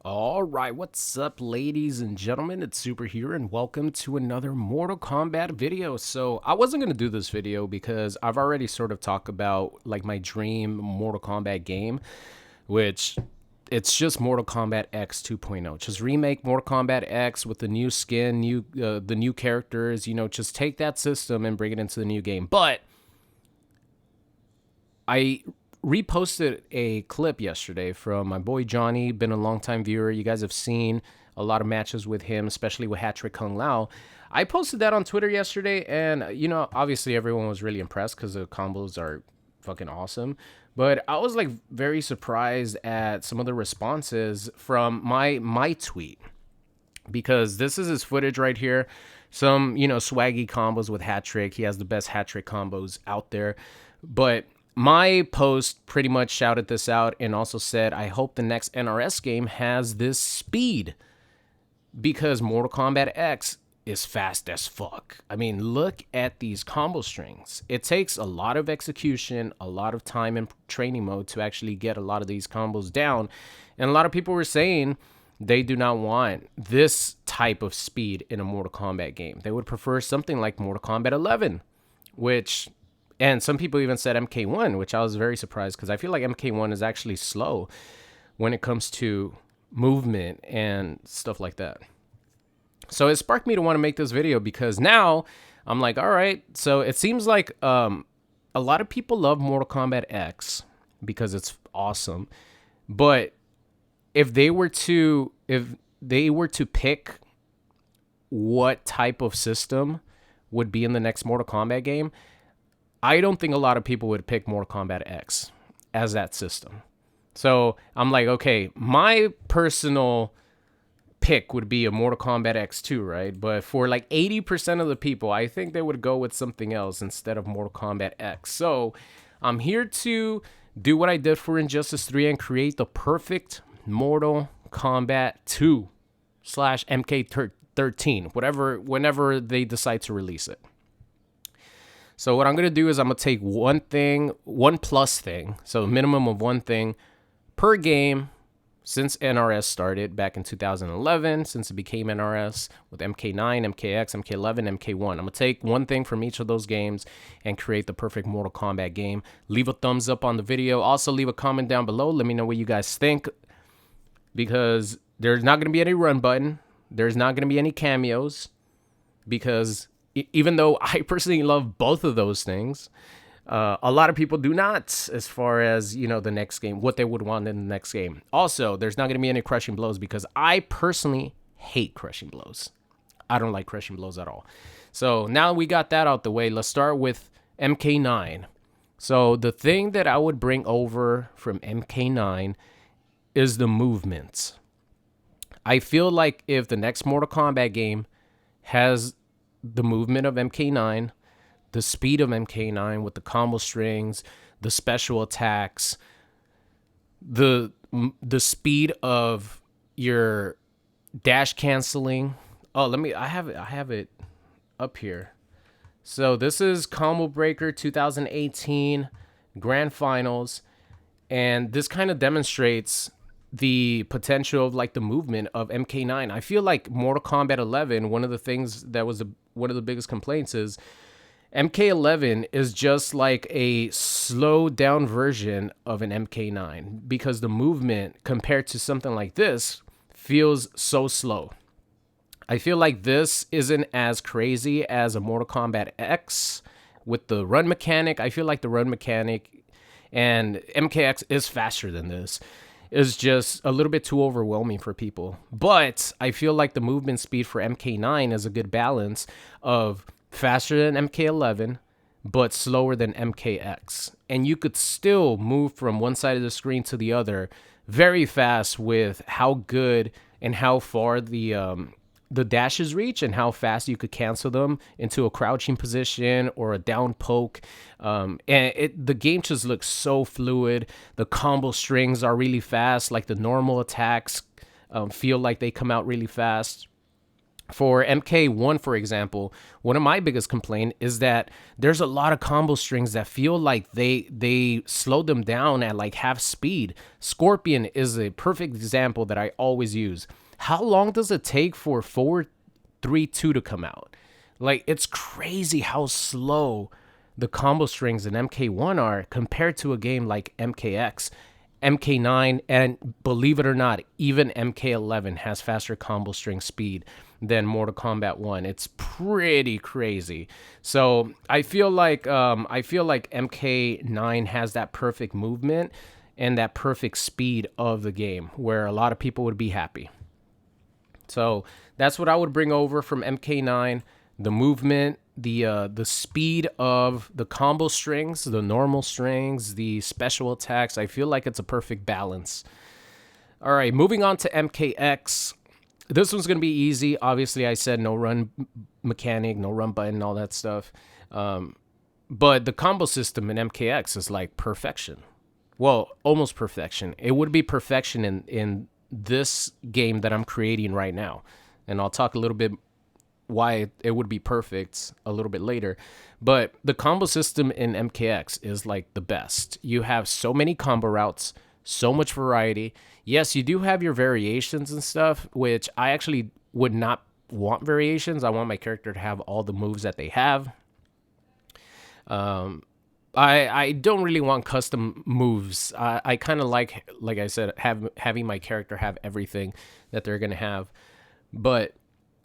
All right, what's up, ladies and gentlemen? It's Super here, and welcome to another Mortal Kombat video. So, I wasn't going to do this video because I've already sort of talked about like my dream Mortal Kombat game, which it's just Mortal Kombat X 2.0. Just remake Mortal Kombat X with the new skin, the new characters, just take that system and bring it into the new game. But I reposted a clip yesterday from my boy Johnny, been a longtime viewer. You guys have seen a lot of matches with him, especially with Hat-Trick Kung Lao. I posted that on Twitter yesterday, and obviously everyone was really impressed because the combos are fucking awesome. But I was like very surprised at some of the responses from my tweet, because this is his footage right here. Some swaggy combos with Hat-Trick. He has the best Hat-Trick combos out there. But my post pretty much shouted this out and also said, I hope the next NRS game has this speed, because Mortal Kombat X is fast as fuck. I mean, look at these combo strings. It takes a lot of execution, a lot of time in training mode to actually get a lot of these combos down. And a lot of people were saying they do not want this type of speed in a Mortal Kombat game. They would prefer something like Mortal Kombat 11, and some people even said MK1, which I was very surprised, because I feel like MK1 is actually slow when it comes to movement and stuff like that. So it sparked me to want to make this video, because now I'm like, all right, so it seems like a lot of people love Mortal Kombat X because it's awesome. But if they were to pick what type of system would be in the next Mortal Kombat game, I don't think a lot of people would pick Mortal Kombat X as that system. So I'm like, okay, my personal pick would be a Mortal Kombat X2, right? But for like 80% of the people, I think they would go with something else instead of Mortal Kombat X. So I'm here to do what I did for Injustice 3 and create the perfect Mortal Kombat 2 / MK13, whenever they decide to release it. So what I'm going to do is I'm going to take one plus thing, so a minimum of one thing per game since NRS started back in 2011, since it became NRS with MK9, MKX, MK11, MK1. I'm going to take one thing from each of those games and create the perfect Mortal Kombat game. Leave a thumbs up on the video. Also, leave a comment down below. Let me know what you guys think, because there's not going to be any run button. There's not going to be any cameos, because even though I personally love both of those things, a lot of people do not, as far as, the next game, what they would want in the next game. Also, there's not going to be any crushing blows, because I personally hate crushing blows. I don't like crushing blows at all. So now we got that out the way, let's start with MK9. So the thing that I would bring over from MK9 is the movements. I feel like if the next Mortal Kombat game has the movement of MK9, the speed of MK9 with the combo strings, the special attacks, the speed of your dash canceling. Oh, I have it up here. So this is Combo Breaker 2018 Grand Finals, and this kind of demonstrates the potential of like the movement of MK9. I feel like Mortal Kombat 11, one of the things that was one of the biggest complaints is MK11 is just like a slowed down version of an MK9, because the movement compared to something like this feels so slow. I feel like this isn't as crazy as a Mortal Kombat X with the run mechanic. I feel like the run mechanic and MKX is faster than this. Is just a little bit too overwhelming for people. But I feel like the movement speed for MK9 is a good balance of faster than MK11, but slower than MKX. And you could still move from one side of the screen to the other very fast with how good and how far the dashes reach, and how fast you could cancel them into a crouching position or a down poke. And the game just looks so fluid. The combo strings are really fast. Like the normal attacks feel like they come out really fast. For MK1, for example, one of my biggest complaint is that there's a lot of combo strings that feel like they slowed them down at like half speed. Scorpion is a perfect example that I always use. How long does it take for 4-3-2 to come out? Like, it's crazy how slow the combo strings in MK1 are compared to a game like MKX. MK9, and believe it or not, even MK11 has faster combo string speed than Mortal Kombat 1. It's pretty crazy. So I feel like MK9 has that perfect movement and that perfect speed of the game where a lot of people would be happy. So that's what I would bring over from MK9: the movement, the speed of the combo strings, the normal strings, the special attacks. I feel like it's a perfect balance. All right, moving on to MKX. This one's going to be easy. Obviously, I said no run mechanic, no run button, all that stuff. But the combo system in MKX is like perfection. Well, almost perfection. It would be perfection in this game that I'm creating right now. And I'll talk a little bit why it would be perfect a little bit later. But the combo system in MKX is like the best. You have so many combo routes, so much variety. Yes, you do have your variations and stuff, which I actually would not want variations. I want my character to have all the moves that they have. I don't really want custom moves. I kind of like I said, having my character have everything that they're gonna have. But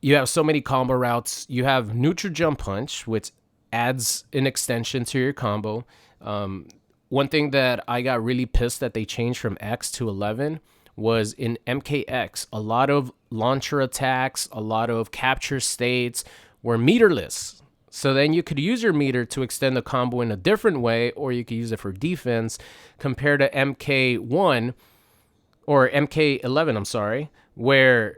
you have so many combo routes. You have neutral jump punch, which adds an extension to your combo. One thing that I got really pissed that they changed from X to 11 was in MKX, a lot of launcher attacks, a lot of capture states were meterless. So then you could use your meter to extend the combo in a different way, or you could use it for defense, compared to MK1 or MK11, I'm sorry, where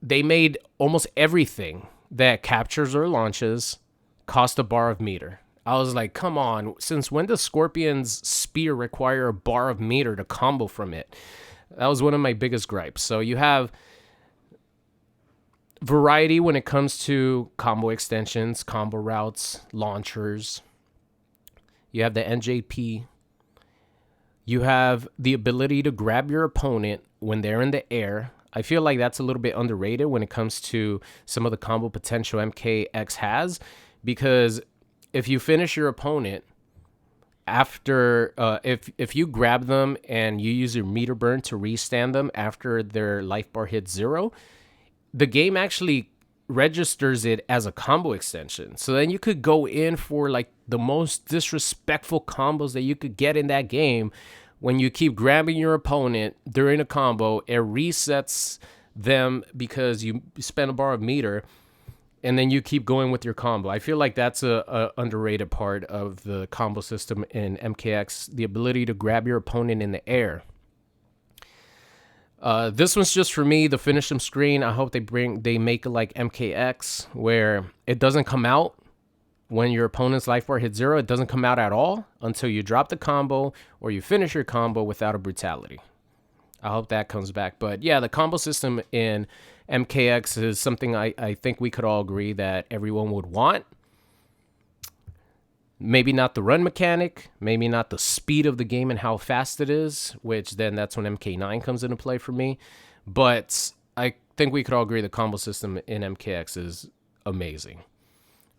they made almost everything that captures or launches cost a bar of meter. I was like, come on, since when does Scorpion's spear require a bar of meter to combo from it? That was one of my biggest gripes. So you have variety when it comes to combo extensions, combo routes, launchers. You have the NJP. You have the ability to grab your opponent when they're in the air. I feel like that's a little bit underrated when it comes to some of the combo potential MKX has, because if you finish your opponent after, if you grab them and you use your meter burn to restand them after their life bar hits 0, the game actually registers it as a combo extension. So then you could go in for like the most disrespectful combos that you could get in that game. When you keep grabbing your opponent during a combo, it resets them because you spend a bar of meter, and then you keep going with your combo. I feel like that's a underrated part of the combo system in MKX, the ability to grab your opponent in the air. This one's just for me, the finish them screen. I hope they make it like MKX, where it doesn't come out when your opponent's life bar hits 0. It doesn't come out at all until you drop the combo or you finish your combo without a brutality. I hope that comes back. But yeah, the combo system in MKX is something I think we could all agree that everyone would want. Maybe not the run mechanic, maybe not the speed of the game and how fast it is, which then that's when MK9 comes into play for me. But I think we could all agree the combo system in MKX is amazing.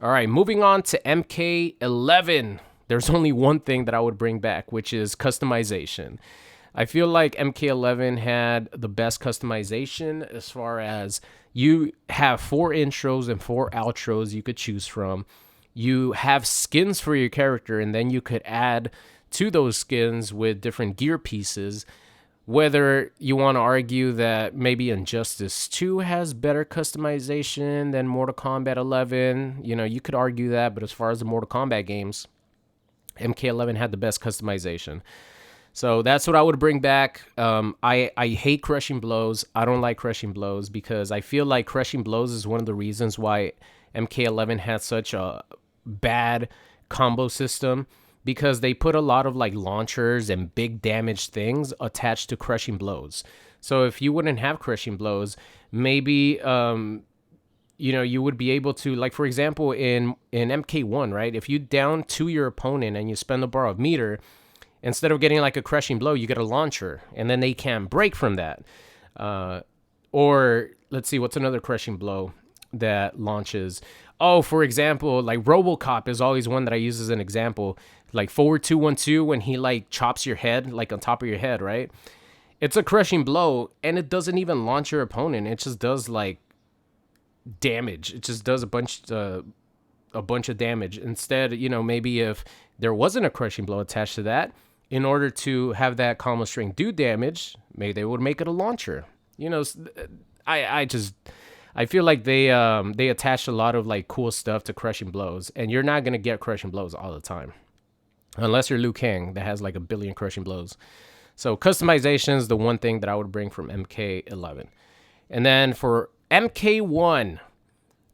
All right, moving on to MK11. There's only one thing that I would bring back, which is customization. I feel like MK11 had the best customization as far as you have 4 intros and 4 outros you could choose from. You have skins for your character, and then you could add to those skins with different gear pieces. Whether you want to argue that maybe Injustice 2 has better customization than Mortal Kombat 11, you could argue that, but as far as the Mortal Kombat games, MK11 had the best customization. So that's what I would bring back. I hate crushing blows. I don't like crushing blows because I feel like crushing blows is one of the reasons why MK11 had such a bad combo system, because they put a lot of like launchers and big damage things attached to crushing blows. So if you wouldn't have crushing blows, maybe you would be able to, like, for example, in MK1, right? If you down to your opponent and you spend the borrowed meter, instead of getting like a crushing blow, you get a launcher, and then they can't break from that. Or let's see, what's another crushing blow that launches? Oh, for example, like RoboCop is always one that I use as an example. Like forward 2-1-2, when he like chops your head, like on top of your head, right? It's a crushing blow, and it doesn't even launch your opponent. It just does like damage. It just does a bunch of damage. Instead, maybe if there wasn't a crushing blow attached to that, in order to have that combo string do damage, maybe they would make it a launcher. I feel like they attach a lot of like cool stuff to crushing blows, and you're not gonna get crushing blows all the time, unless you're Liu Kang that has like a billion crushing blows. So customization is the one thing that I would bring from MK11, and then for MK1,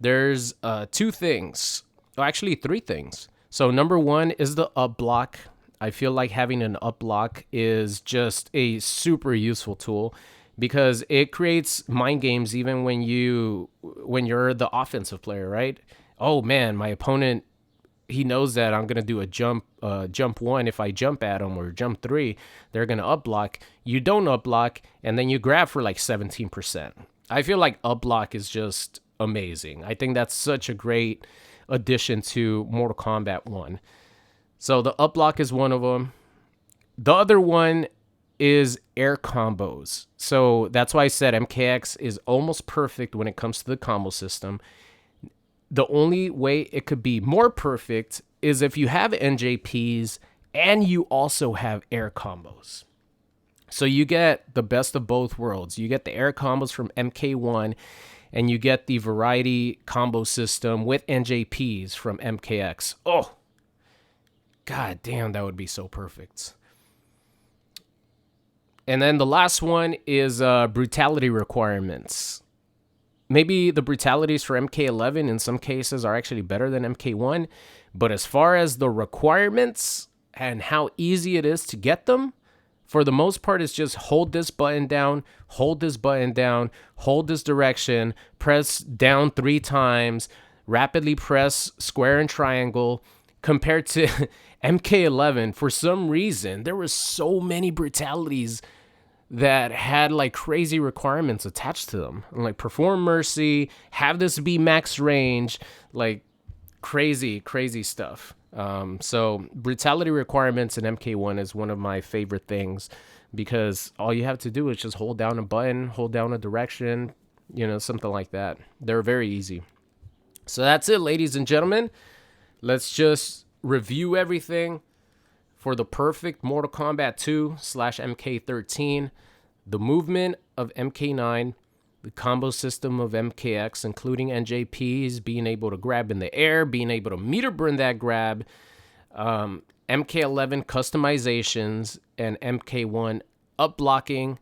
there's two things, actually three things. So number one is the up block. I feel like having an up block is just a super useful tool, because it creates mind games even when you're the offensive player, right? Oh man, my opponent, he knows that I'm gonna do a jump one. If I jump at him, or jump 3, they're gonna up block. You don't up block, and then you grab for like 17%. I feel like up block is just amazing. I think that's such a great addition to Mortal Kombat 1. So the up block is one of them. The other one is air combos. So that's why I said MKX is almost perfect when it comes to the combo system. The only way it could be more perfect is if you have NJPs and you also have air combos. So you get the best of both worlds. You get the air combos from MK1, and you get the variety combo system with NJPs from MKX. Oh, god damn, that would be so perfect. And then the last one is brutality requirements. Maybe the brutalities for MK11 in some cases are actually better than MK1, but as far as the requirements and how easy it is to get them, for the most part, it's just hold this button down, hold this button down, hold this direction, press down 3 times, rapidly press square and triangle. Compared to MK11, for some reason, there were so many brutalities that had like crazy requirements attached to them. Like perform mercy, have this be max range, like crazy stuff. So brutality requirements in MK1 is one of my favorite things, because all you have to do is just hold down a button, hold down a direction, something like that. They're very easy. So that's it, ladies and gentlemen. Let's just review everything for the perfect Mortal Kombat 2/MK13, the movement of MK9, the combo system of MKX, including NJPs, being able to grab in the air, being able to meter burn that grab, MK11 customizations, and MK1 up blocking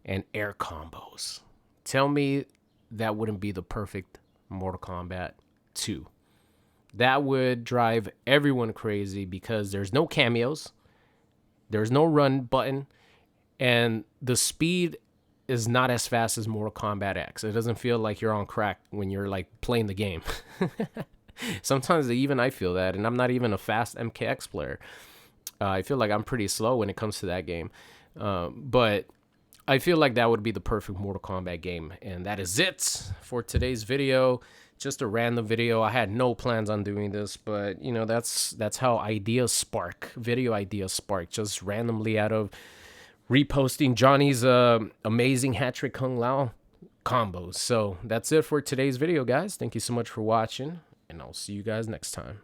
and air combos. Tell me that wouldn't be the perfect Mortal Kombat 2. That would drive everyone crazy, because there's no cameos, there's no run button, and the speed is not as fast as Mortal Kombat X. It doesn't feel like you're on crack when you're like playing the game. Sometimes even I feel that, and I'm not even a fast MKX player. I feel like I'm pretty slow when it comes to that game. But I feel like that would be the perfect Mortal Kombat game. And that is it for today's video. Just a random video. I had no plans on doing this, but that's how ideas spark. Video ideas spark just randomly out of reposting Johnny's amazing hat-trick Kung Lao combos. So that's it for today's video, guys. Thank you so much for watching, and I'll see you guys next time.